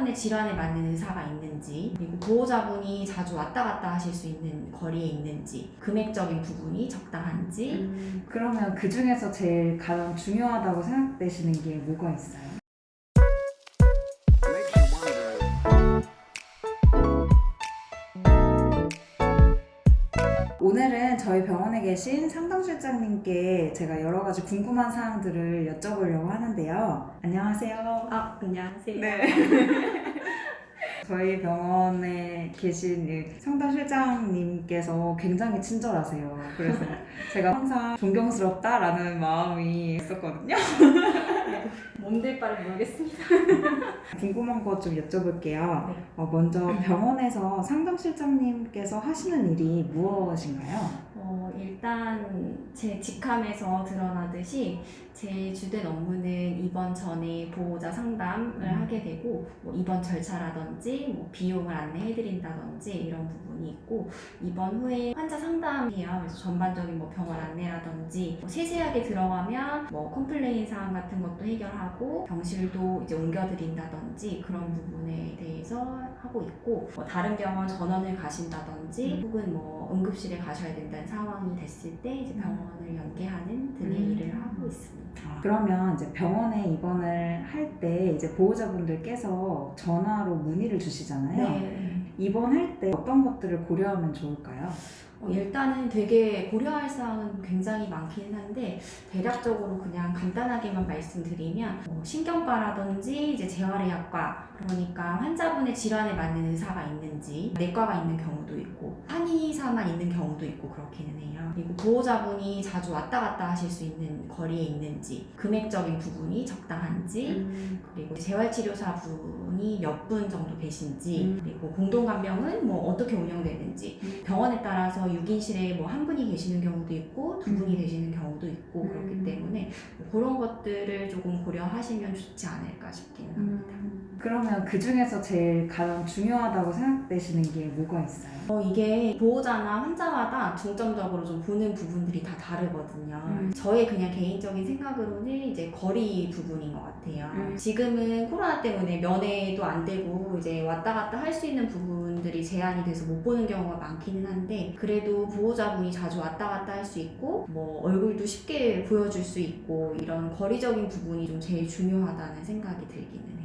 환자분의 질환에 맞는 의사가 있는지, 그리고 보호자분이 자주 왔다 갔다 하실 수 있는 거리에 있는지, 금액적인 부분이 적당한지. 그러면 그 중에서 제일 가장 중요하다고 생각되시는 게 뭐가 있어요? 오늘은 저희 병원에 계신 상담실장님께 제가 여러 가지 궁금한 사항들을 여쭤보려고 하는데요. 안녕하세요. 안녕하세요. 네. 저희 병원에 계신 이 상담실장님께서 굉장히 친절하세요. 그래서 제가 항상 존경스럽다라는 마음이 있었거든요. 몸될 바를 모르겠습니다. 궁금한 거 좀 여쭤볼게요. 네. 먼저 병원에서 상담실장님께서 하시는 일이 무엇인가요? 일단 제 직함에서 드러나듯이 제 주된 업무는 입원 전에 보호자 상담을 하게 되고, 입원 절차라든지 비용을 안내해드린다든지 이런 부분이 있고, 입원 후에 환자 상담이에요. 그래서 전반적인 병원 안내라든지 세세하게 들어가면 컴플레인 사항 같은 것도 해결하고, 병실도 이제 옮겨드린다든지 그런 부분에 대해서 하고 있고, 다른 병원 전원을 가신다든지 혹은 응급실에 가셔야 된다는 상황이 됐을 때 이제 병원을 연계하는 등의 일을 하고 있습니다. 그러면 이제 병원에 입원을 할 때 이제 보호자분들께서 전화로 문의를 주시잖아요. 네. 입원할 때 어떤 것들을 고려하면 좋을까요? 일단은 되게 고려할 사항은 굉장히 많긴 한데, 대략적으로 그냥 간단하게만 말씀드리면 신경과라든지 이제 재활의학과, 그러니까 환자분의 질환에 맞는 의사가 있는지, 내과가 있는 경우도 있고 한의사만 있는 경우도 있고 그렇기는 해요. 그리고 보호자분이 자주 왔다 갔다 하실 수 있는 거리에 있는지, 금액적인 부분이 적당한지, 그리고 재활치료사분이 몇 분 정도 계신지, 그리고 공동간병은 어떻게 운영되는지, 병원에 따라서 6인실에 한 분이 계시는 경우도 있고 두 분이 계시는 경우도 있고 그렇기 때문에 그런 것들을 조금 고려하시면 좋지 않을까 싶기는 합니다. 그러면 그 중에서 제일 가장 중요하다고 생각되시는 게 뭐가 있어요? 이게 보호자나 환자마다 중점적으로 좀 보는 부분들이 다 다르거든요. 저의 그냥 개인적인 생각으로는 이제 거리 부분인 것 같아요. 지금은 코로나 때문에 면회도 안 되고 이제 왔다 갔다 할 수 있는 부분들이 제한이 돼서 못 보는 경우가 많기는 한데, 그래도 보호자분이 자주 왔다 갔다 할 수 있고 얼굴도 쉽게 보여줄 수 있고 이런 거리적인 부분이 좀 제일 중요하다는 생각이 들기는 해요.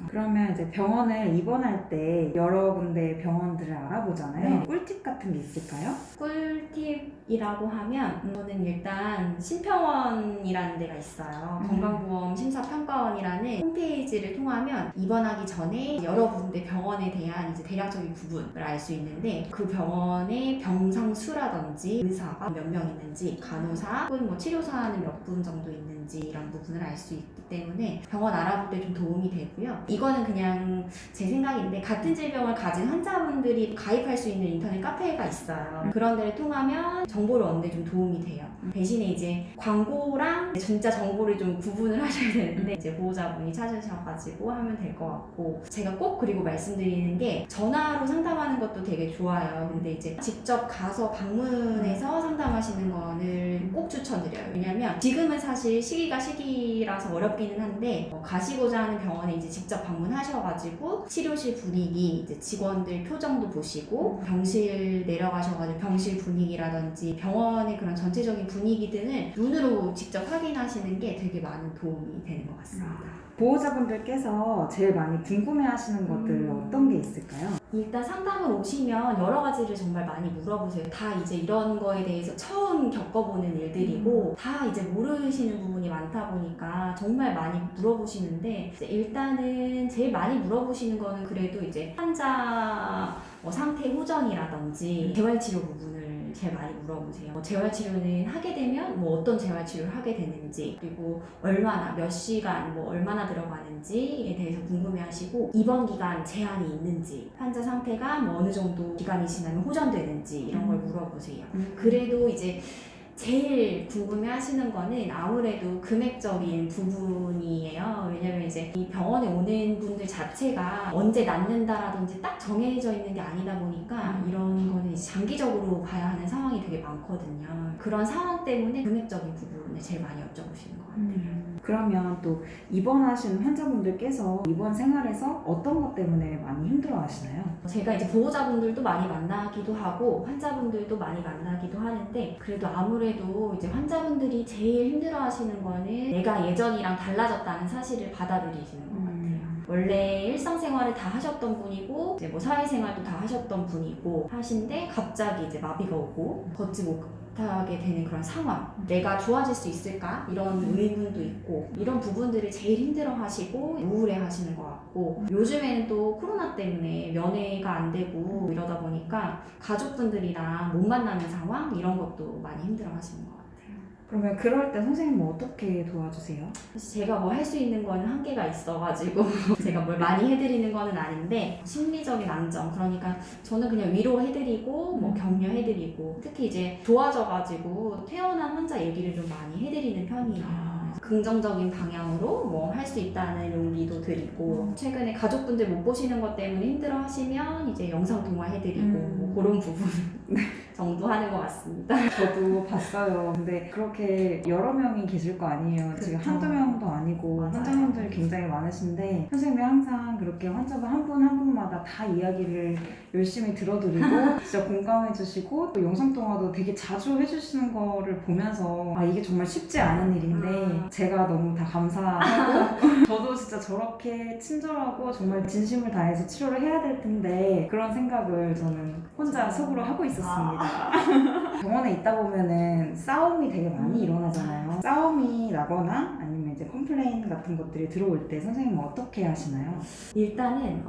그러면 이제 병원을 입원할 때 여러 군데 병원들을 알아보잖아요. 네. 꿀팁 같은 게 있을까요? 꿀팁이라고 하면 저는 일단 심평원이라는 데가 있어요. 건강보험 심사평가원이라는 홈페이지를 통하면 입원하기 전에 여러 군데 병원에 대한 이제 대략적인 부분을 알 수 있는데, 그 병원의 병상수라든지 의사가 몇 명 있는지, 간호사 혹은 치료사는 몇 분 정도 있는지 이런 부분을 알 수 있기 때문에 병원 알아볼 때 좀 도움이 되고요. 이거는 그냥 제 생각인데, 같은 질병을 가진 환자분들이 가입할 수 있는 인터넷 카페가 있어요. 그런 데를 통하면 정보를 얻는 데 좀 도움이 돼요. 대신에 이제 광고랑 진짜 정보를 좀 구분을 하셔야 되는데, 이제 보호자분이 찾으셔가지고 하면 될 것 같고, 제가 꼭 그리고 말씀드리는 게, 전화로 상담하는 것도 되게 좋아요. 근데 이제 직접 가서 방문해서 상담하시는 거는 꼭 추천드려요. 왜냐면 지금은 사실 시기라서 어렵기는 한데, 가시고자 하는 병원에 이제 직접 방문하셔가지고 치료실 분위기, 이제 직원들 표정도 보시고, 병실 내려가셔가지고 병실 분위기라든지 병원의 그런 전체적인 분위기 등을 눈으로 직접 확인하시는 게 되게 많은 도움이 되는 것 같습니다. 보호자분들께서 제일 많이 궁금해하시는 것들 어떤 게 있을까요? 일단 상담을 오시면 여러 가지를 정말 많이 물어보세요. 다 이제 이런 거에 대해서 처음 겪어보는 일들이고 다 이제 모르시는 부분이 많다 보니까 정말 많이 물어보시는데, 이제 일단은 제일 많이 물어보시는 거는 그래도 이제 환자 상태 호전이라든지 재활치료 부분을 제일 많이 물어보세요. 재활치료는 하게 되면 어떤 재활치료를 하게 되는지, 그리고 얼마나, 몇 시간, 얼마나 들어가는지에 대해서 궁금해하시고, 입원 기간 제한이 있는지, 환자 상태가 어느 정도 기간이 지나면 호전되는지 이런 걸 물어보세요. 그래도 이제 제일 궁금해 하시는 거는 아무래도 금액적인 부분이에요. 왜냐면 이제 이 병원에 오는 분들 자체가 언제 낫는다라든지 딱 정해져 있는 게 아니다 보니까 이런 거는 이제 장기적으로 봐야 하는 상황이 되게 많거든요. 그런 상황 때문에 금액적인 부분을 제일 많이 여쭤보시는 것 같아요. 그러면 또 입원하신 환자분들께서 입원 생활에서 어떤 것 때문에 많이 힘들어 하시나요? 제가 이제 보호자분들도 많이 만나기도 하고 환자분들도 많이 만나기도 하는데 그래도 아무래도 이제 환자분들이 제일 힘들어하시는 거는 내가 예전이랑 달라졌다는 사실을 받아들이시는 것 같아요. 원래 일상생활을 다 하셨던 분이고 이제 뭐 사회생활도 다 하셨던 분이고 하신데 갑자기 이제 마비가 오고 걷지 못하게 되는 그런 상황. 내가 좋아질 수 있을까? 이런 의문도 있고 이런 부분들을 제일 힘들어하시고 우울해하시는 것 같고 요즘에는 또 코로나 때문에 면회가 안 되고 이러다 보니까 가족분들이랑 못 만나는 상황 이런 것도 많이 힘들어하시는 것 같아요. 그러면 그럴 때 선생님 뭐 어떻게 도와주세요? 사실 제가 뭐 할 수 있는 거는 한계가 있어가지고 제가 뭘 많이 해드리는 거는 아닌데 심리적인 안정 그러니까 저는 그냥 위로해드리고 뭐 격려해드리고 특히 이제 좋아져가지고 퇴원한 환자 얘기를 좀 많이 해드리는 편이에요. 긍정적인 방향으로 뭐 할 수 있다는 용기도 드리고 최근에 가족분들 못 보시는 것 때문에 힘들어 하시면 이제 영상 통화 해드리고 뭐 그런 부분 정도 하는 것 같습니다. 저도 봤어요. 근데 그렇게 여러 명이 계실 거 아니에요. 지금 그렇죠. 한두 명도 아니고 맞아요. 환자분들이 굉장히 많으신데 선생님이 항상 그렇게 환자분 한 분 한 분마다 다 이야기를 열심히 들어드리고 진짜 공감해 주시고 또 영상통화도 되게 자주 해주시는 거를 보면서 아 이게 정말 쉽지 않은 일인데 제가 너무 다 감사하고 저도 진짜 저렇게 친절하고 정말 진심을 다해서 치료를 해야 될 텐데 그런 생각을 저는 혼자 속으로 하고 있었습니다. 병원에 있다 보면은 싸움이 되게 많이 일어나잖아요. 싸움이 나거나 아니면 이제 컴플레인 같은 것들이 들어올 때 선생님은 어떻게 하시나요? 일단은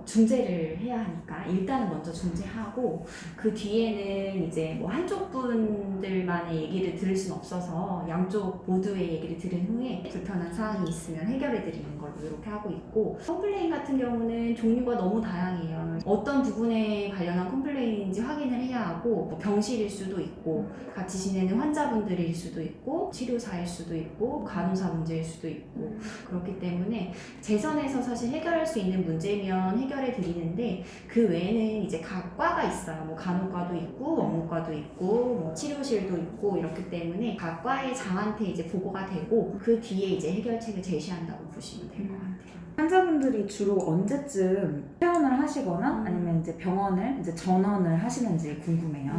중재를 해야 하니까 일단은 먼저 중재하고 그 뒤에는 이제 뭐 한쪽 분들만의 얘기를 들을 수는 없어서 양쪽 모두의 얘기를 들은 후에 불편한 사항이 있으면 해결해 드리는 걸로 이렇게 하고 있고 컴플레인 같은 경우는 종류가 너무 다양해요. 어떤 부분에 관련한 컴플레인인지 확인을 해야 하고 뭐 병실일 수도 있고 같이 지내는 환자분들일 수도 있고 치료사일 수도 있고 간호사 문제일 수도 있고 그렇기 때문에 제 선에서 사실 해결할 수 있는 문제면 해결해 드리는데 그 외에는 이제 각 과가 있어요. 뭐 간호과도 있고 원무과도 있고 뭐 치료실도 있고 이렇기 때문에 각 과의 장한테 이제 보고가 되고 그 뒤에 이제 해결책을 제시한다고 보시면 될 것 같아요. 환자분들이 주로 언제쯤 퇴원을 하시거나 아니면 이제 병원을 이제 전원을 하시는지 궁금해요.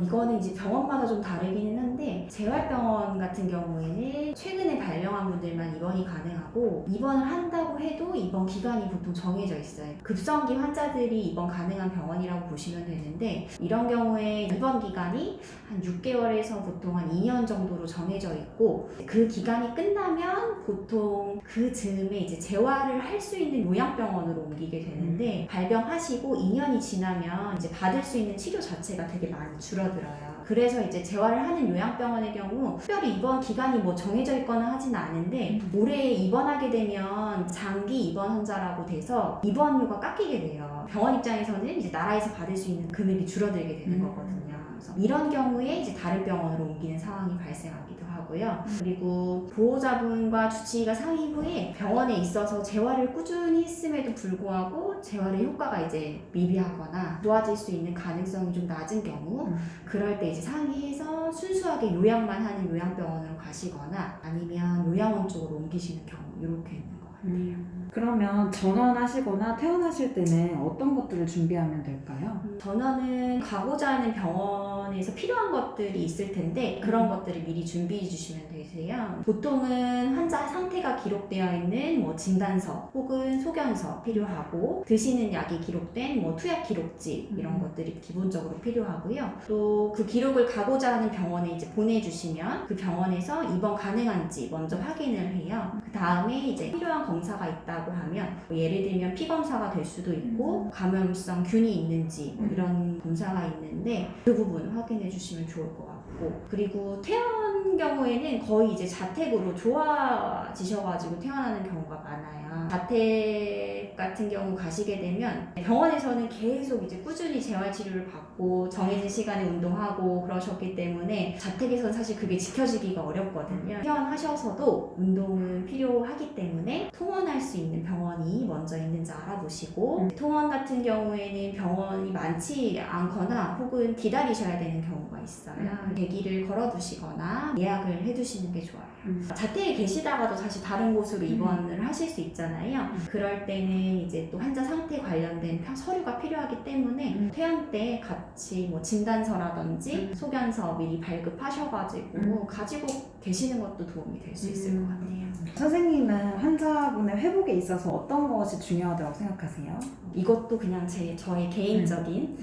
이거는 이제 병원마다 좀 다르기는 한데 재활병원 같은 경우에는 최근에 발병한 분들만 입원이 가능하고 입원을 한다고 해도 입원 기간이 보통 정해져 있어요. 급성기 환자들이 입원 가능한 병원이라고 보시면 되는데 이런 경우에 입원 기간이 한 6개월에서 보통 한 2년 정도로 정해져 있고 그 기간이 끝나면 보통 그 즈음에 이제 재활을 할 수 있는 요양병원으로 옮기게 되는데 발병하시고 2년이 지나면 이제 받을 수 있는 치료 자체가 되게 많이 줄어들어요. 그래서 이제 재활을 하는 요양병원의 경우 특별히 입원 기간이 뭐 정해져 있거나 하지는 않은데 올해 입원하게 되면 장기 입원 환자라고 돼서 입원료가 깎이게 돼요. 병원 입장에서는 이제 나라에서 받을 수 있는 금액이 줄어들게 되는 거거든요. 그래서 이런 경우에 이제 다른 병원으로 옮기는 상황이 발생하기도 하고요. 그리고 보호자분과 주치의가 상의 후에 병원에 있어서 재활을 꾸준히 했음에도 불구하고 재활의 효과가 이제 미비하거나 좋아질 수 있는 가능성이 좀 낮은 경우 그럴 때 이제 상의해서 순수하게 요양만 하는 요양병원으로 가시거나 아니면 요양원 쪽으로 옮기시는 경우 이렇게 있는 것 같아요. 그러면 전원하시거나 퇴원하실 때는 어떤 것들을 준비하면 될까요? 전원은 가고자 하는 병원에서 필요한 것들이 있을 텐데 그런 것들을 미리 준비해 주시면 되세요. 보통은 환자 상태가 기록되어 있는 뭐 진단서 혹은 소견서 필요하고 드시는 약이 기록된 뭐 투약 기록지 이런 것들이 기본적으로 필요하고요. 또 그 기록을 가고자 하는 병원에 이제 보내주시면 그 병원에서 입원 가능한지 먼저 확인을 해요. 그 다음에 이제 필요한 검사가 있다고 하면 뭐 예를 들면 피 검사가 될 수도 있고 감염성 균이 있는지 뭐 이런 검사가 있는데 그 부분 확인해 주시면 좋을 것 같고 그리고 퇴원 경우에는 거의 이제 자택으로 좋아지셔가지고 퇴원하는 경우가 많아요. 자택 자택 같은 경우 가시게 되면 병원에서는 계속 이제 꾸준히 재활치료를 받고 정해진 시간에 운동하고 그러셨기 때문에 자택에서는 사실 그게 지켜지기가 어렵거든요. 퇴원하셔서도 운동은 필요하기 때문에 통원할 수 있는 병원이 먼저 있는지 알아보시고 통원 같은 경우에는 병원이 많지 않거나 혹은 기다리셔야 되는 경우가 있어요. 대기를 걸어두시거나 예약을 해두시는 게 좋아요. 자택에 계시다가도 사실 다른 곳으로 입원을 하실 수 있잖아요. 그럴 때는 이제 또 환자 상태 관련된 서류가 필요하기 때문에 퇴원 때 같이 뭐 진단서라든지 소견서 미리 발급하셔가지고 가지고 계시는 것도 도움이 될 수 있을 것 같아요. 선생님은 환자분의 회복에 있어서 어떤 것이 중요하다고 생각하세요? 이것도 그냥 저의 개인적인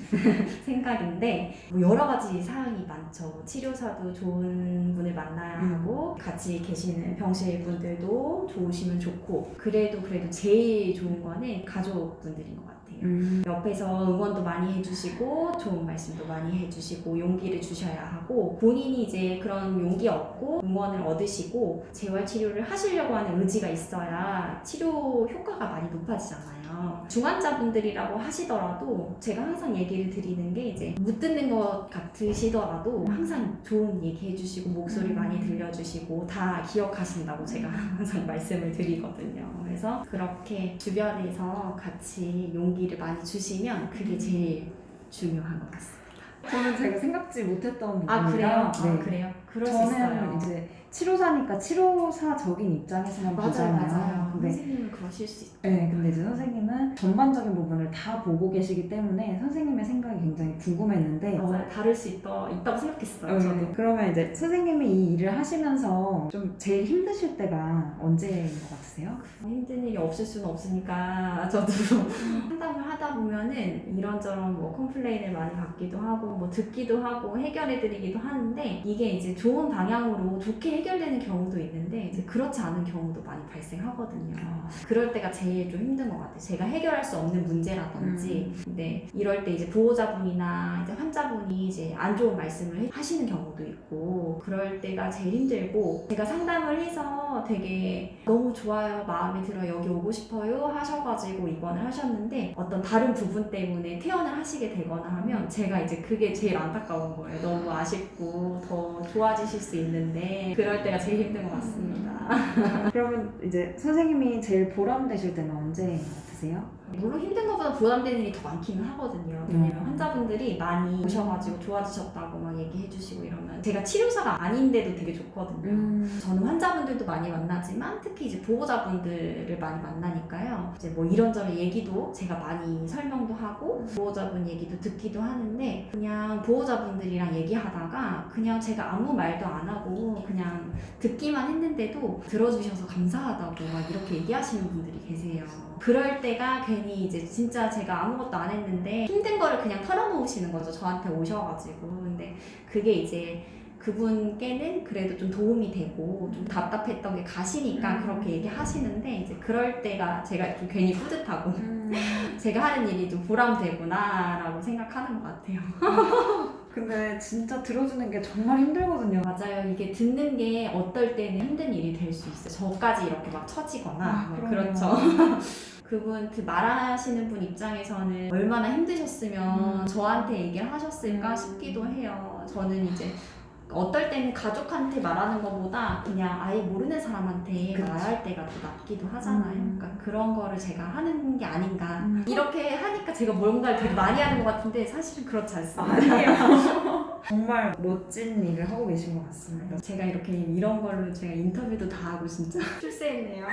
생각인데 뭐 여러 가지 사항이 많죠. 치료사도 좋은 분을 만나야 하고 같이 계시는 병실 분들도 좋으시면 좋고 그래도 제일 좋은 거는 가족분들인 것 같아요. 옆에서 응원도 많이 해주시고 좋은 말씀도 많이 해주시고 용기를 주셔야 하고 본인이 이제 그런 용기 얻고 응원을 얻으시고 재활치료를 하시려고 하는 의지가 있어야 치료 효과가 많이 높아지잖아요. 중환자분들이라고 하시더라도 제가 항상 얘기를 드리는 게 이제 못 듣는 것 같으시더라도 항상 좋은 얘기 해주시고 목소리 많이 들려주시고 다 기억하신다고 제가 항상 말씀을 드리거든요. 그래서 그렇게 주변에서 같이 용기를 많이 주시면 그게 제일 중요한 것 같습니다. 저는 제가 생각지 못했던 부분이라 그래요? 네. 그래요? 그럴 수 저는 있어요. 이제 치료사니까 치료사적인 입장에서만 보잖아요. 맞아요. 근데 선생님은 그러실 수 있어요. 네, 근데 이제 선생님은 전반적인 부분을 다 보고 계시기 때문에 선생님의 생각이 굉장히 궁금했는데 맞아요. 다를 수 있다고 생각했어요. 저도. 그러면 이제 선생님이 이 일을 하시면서 좀 제일 힘드실 때가 언제인 것 같으세요? 힘든 일이 없을 수는 없으니까 저도 상담을 하다 보면은 이런저런 뭐 컴플레인을 많이 받기도 하고 뭐 듣기도 하고 해결해드리기도 하는데 이게 이제 좋은 방향으로 좋게 해결되는 경우도 있는데 이제 그렇지 않은 경우도 많이 발생하거든요. 그럴 때가 제일 좀 힘든 것 같아요. 제가 해결할 수 없는 문제라든지 근데 이럴 때 이제 보호자분이나 이제 환자분이 이제 안 좋은 말씀을 하시는 경우도 있고 그럴 때가 제일 힘들고 제가 상담을 해서 되게 너무 좋아요, 마음에 들어, 여기 오고 싶어요 하셔가지고 입원을 하셨는데 어떤 다른 부분 때문에 퇴원을 하시게 되거나 하면 제가 이제 그게 제일 안타까운 거예요. 너무 아쉽고 더 좋아지실 수 있는데 그럴 때가 제일 힘든 것 같습니다. 그러면 이제 선생님이 제일 보람되실 때는 언제인 것 같으세요? 물론 힘든 것보다 부담되는 일이 더 많기는 하거든요. 왜냐면 환자분들이 많이 오셔가지고 좋아지셨다고 막 얘기해 주시고 이러면 제가 치료사가 아닌데도 되게 좋거든요. 저는 환자분들도 많이 만나지만 특히 이제 보호자분들을 많이 만나니까요. 이제 뭐 이런저런 얘기도 제가 많이 설명도 하고 보호자분 얘기도 듣기도 하는데 그냥 보호자분들이랑 얘기하다가 그냥 제가 아무 말도 안 하고 그냥 듣기만 했는데도 들어주셔서 감사하다고 막 이렇게 얘기하시는 분들이 계세요. 그럴 때가 괜히 이제 진짜 제가 아무것도 안 했는데 힘든 거를 그냥 털어놓으시는 거죠. 저한테 오셔가지고. 근데 그게 이제 그분께는 그래도 좀 도움이 되고 좀 답답했던 게 가시니까 그렇게 얘기하시는데 이제 그럴 때가 제가 좀 괜히 뿌듯하고 제가 하는 일이 좀 보람되구나 라고 생각하는 것 같아요. 근데 진짜 들어주는 게 정말 힘들거든요. 맞아요. 이게 듣는 게 어떨 때는 힘든 일이 될 수 있어요. 저까지 이렇게 막 처지거나 뭐 그렇죠. 그분 그 말하시는 분 입장에서는 얼마나 힘드셨으면 저한테 얘기를 하셨을까 싶기도 해요. 저는 이제 어떨 때는 가족한테 말하는 것보다 그냥 아예 모르는 사람한테 말할 때가 더 낫기도 하잖아요. 그러니까 그런 거를 제가 하는 게 아닌가. 이렇게 하니까 제가 뭔가를 되게 많이 하는 것 같은데 사실은 그렇지 않습니다. 아니에요. 정말 멋진 일을 하고 계신 것 같습니다. 제가 이렇게 이런 걸로 제가 인터뷰도 다 하고 진짜 출세했네요.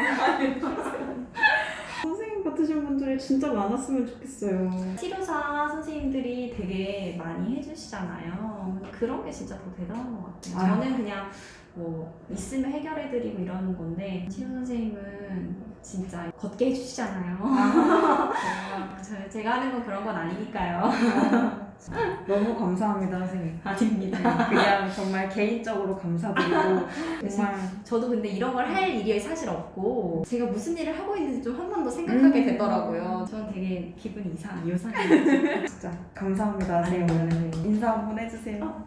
선생님 같으신 분들이 진짜 많았으면 좋겠어요. 치료사 선생님들이 되게 많이 해주시잖아요. 그런 게 진짜 더 대단한 것 같아요. 저는 그냥 뭐 있으면 해결해드리고 이러는 건데 치료 선생님은 진짜 걷게 해주시잖아요. 제가 하는 건 그런 건 아니니까요. 너무 감사합니다, 선생님. 아닙니다. 그냥 정말 개인적으로 감사드리고 정말 저도 근데 이런 걸 할 일이 사실 없고 제가 무슨 일을 하고 있는지 좀 한 번 더 생각하게 되더라고요. 저는 되게 기분이 이상해요. 진짜 감사합니다, 선생님. 인사 한번 해주세요.